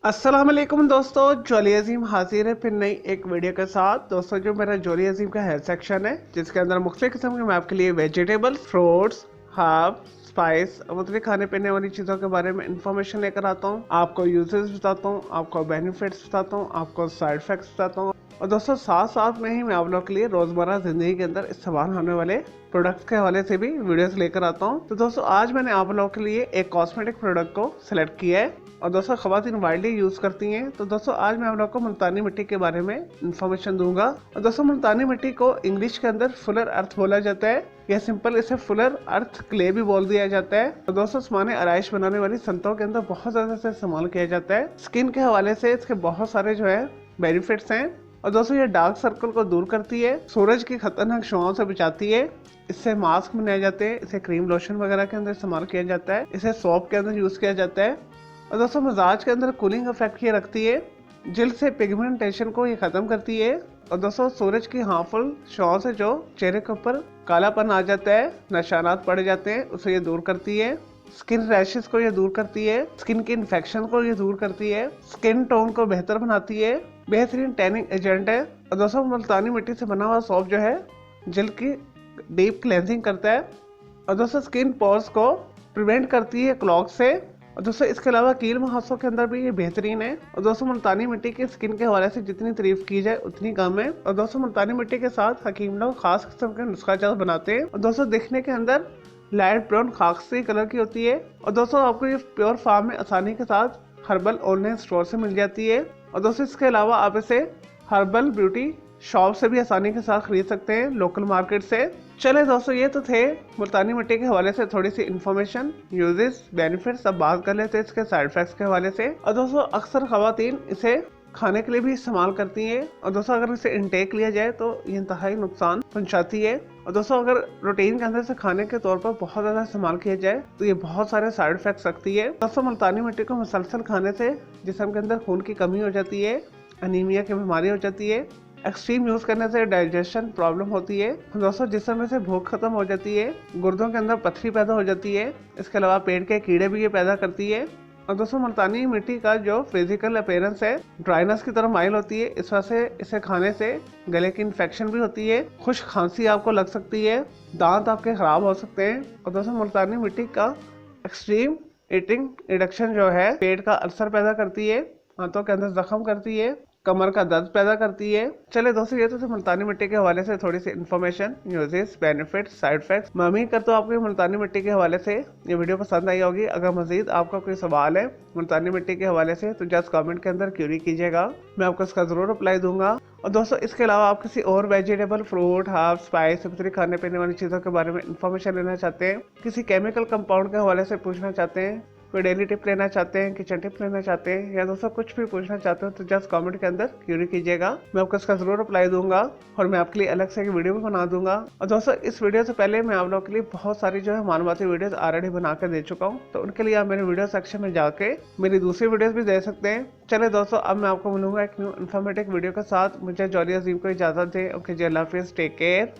अस्सलाम वालेकुम दोस्तों, जॉली अजीम हाजिर है फिर नई एक वीडियो के साथ। दोस्तों जो मेरा जॉली अजीम का हेल्थ सेक्शन है जिसके अंदर मुख्तलिफ किस्म के मैं आपके लिए वेजिटेबल्स, फ्रूट्स, हर्ब, स्पाइस और मुख्तलिफ खाने पीने वाली चीज़ों के बारे में इंफॉर्मेशन लेकर आता हूँ। आपको यूजेस बताता हूँ, आपको बेनिफिट्स बताता हूँ, आपको साइड इफेक्ट्स बताता हूँ और दोस्तों साथ साथ में ही मैं आप लोग के लिए रोज़मर्रा ज़िंदगी के अंदर इस्तेमाल होने वाले प्रोडक्ट्स के हवाले से भी वीडियोस लेकर आता हूँ। तो दोस्तों आज मैंने आप लोगों के लिए एक कॉस्मेटिक प्रोडक्ट को सिलेक्ट किया है और दोस्तों खवातीन वाइडली यूज करती हैं। तो दोस्तों आज मैं आप लोगों को मुल्तानी मिट्टी के बारे में इंफॉर्मेशन दूंगा। और दोस्तों मुल्तानी मिट्टी को इंग्लिश के अंदर फुलर अर्थ बोला जाता है या सिंपल इसे फुलर अर्थ क्ले भी बोल दिया जाता है। और दोस्तों सामान्य आराइश बनाने वाली संतों के अंदर बहुत ज्यादा इसे इस्तेमाल किया जाता है। स्किन के हवाले से इसके बहुत सारे जो है बेनिफिट्स हैं। और दोस्तों ये डार्क सर्कल को दूर करती है, सूरज की खतरनाक शुआओं से बचाती है, इससे मास्क बनाए जाते हैं, इसे क्रीम लोशन वगैरह के अंदर इस्तेमाल किया जाता है, इसे सोप के अंदर यूज किया जाता है। और दोस्तों मजाज के अंदर कूलिंग इफेक्ट ये रखती है, जिल्द से पिगमेंटेशन को ये खत्म करती है। और दोस्तों सूरज की हार्मफुल शुआओं से जो चेहरे के ऊपर कालापन आ जाता है, निशानात पड़ जाते हैं, उसे ये दूर करती है। स्किन रैशेस को ये दूर करती है, स्किन के इन्फेक्शन को ये दूर करती है, स्किन टोन को बेहतर बनाती है, बेहतरीन टैनिंग एजेंट है। और दोस्तों मुल्तानी मिट्टी से बना हुआ सोप जो है जिल्द की डीप क्लेंजिंग करता है और दोस्तों स्किन पोर्स को प्रिवेंट करती है क्लॉग से। और दोस्तों इसके अलावा कील मुहासों के अंदर भी ये बेहतरीन है। और दोस्तों मुल्तानी मिट्टी की स्किन के हवाले से जितनी तारीफ की जाए उतनी कम है। और दोस्तों मुल्तानी मिट्टी के साथ हकीम लोग खास किस्म के नुस्खा जात बनाते हैं और दोस्तों दिखने के अंदर लाइट ब्राउन खाकसी कलर की होती है। और दोस्तों आपको ये प्योर फार्म में आसानी के साथ हर्बल ऑनलाइन स्टोर से मिल जाती है। और दोस्तों इसके अलावा आप इसे हर्बल ब्यूटी शॉप से भी आसानी के साथ खरीद सकते हैं, लोकल मार्केट से। चले दोस्तों ये तो थे मुल्तानी मिट्टी के हवाले से थोड़ी सी इन्फॉर्मेशन, यूजेस, बेनिफिट्स। अब बात कर लेते हैं इसके साइड इफेक्ट्स के हवाले से। और दोस्तों अक्सर खवातीन इसे खाने के लिए भी इस्तेमाल करती हैं और दोस्तों अगर इसे इनटेक लिया जाए तो ये इंतहाई नुकसान पहुंचाती है। और दोस्तों अगर रूटीन के अंदर से खाने के तौर पर बहुत ज्यादा इस्तेमाल किया जाए तो ये बहुत सारे साइड इफेक्ट्स रखती है। दोस्तों मुल्तानी मिट्टी को मुसलसल खाने से जिस्म के अंदर खून की कमी हो जाती है, अनीमिया की बीमारी हो जाती है, एक्सट्रीम यूज करने से डाइजेशन प्रॉब्लम होती है, दोस्तों जिस्म में से भूख खत्म हो जाती है, गुर्दों के अंदर पथरी पैदा हो जाती है, इसके अलावा पेट के कीड़े भी ये पैदा करती है। और दोस्तों मुल्तानी मिट्टी का जो फिजिकल अपीयरेंस है ड्राइनेस की तरह माइल होती है, इस वजह से इसे खाने से गले की इन्फेक्शन भी होती है, खुश्क खांसी आपको लग सकती है, दांत आपके खराब हो सकते हैं। और दोस्तों मुल्तानी मिट्टी का एक्सट्रीम ईटिंग रिडक्शन जो है पेट का अल्सर पैदा करती है, हाथों के अंदर जख्म करती है, कमर का दर्द पैदा करती है। चले दोस्तों ये तो मुल्तानी मिट्टी के हवाले से थोड़ी सी information, uses, benefits, side effects. मैं उम्मीद करता हूँ आपको मुल्तानी मिट्टी के हवाले से ये वीडियो पसंद आई होगी। अगर मजीद आपका कोई सवाल है मुल्तानी मिट्टी के हवाले से तो जस्ट कमेंट के अंदर क्यूरी कीजिएगा, मैं आपको इसका जरूर रिप्लाई दूंगा। और दोस्तों इसके अलावा आप किसी और वेजिटेबल, फ्रूट, हर्ब, स्पाइस, खाने पीने वाली चीज़ों के बारे में इन्फॉर्मेशन लेना चाहते हैं, किसी केमिकल कंपाउंड के हवाले से पूछना चाहते हैं, कोई डेली टिप लेना चाहते हैं, किचन टिप लेना चाहते हैं या दोस्तों कुछ भी पूछना चाहते हो तो जस्ट कमेंट के अंदर क्यूरी कीजिएगा, मैं आपको इसका जरूर रिप्लाई दूंगा और मैं आपके लिए अलग से एक वीडियो भी बना दूंगा। और दोस्तों इस वीडियो से पहले मैं आप लोगों के लिए बहुत सारी जो है मालूमाती वीडियोस ऑलरेडी बना कर दे चुका हूँ, तो उनके लिए आप मेरे वीडियो सेक्शन में जाके मेरी दूसरी वीडियोस भी दे सकते हैं। चले दोस्तों अब मैं आपको मिलूंगा एक न्यू इन्फॉर्मेटिव वीडियो के साथ। मुझे जॉली अजीम को इजाजत दें। ओके जी, अल्लाह हाफिज़, टेक केयर।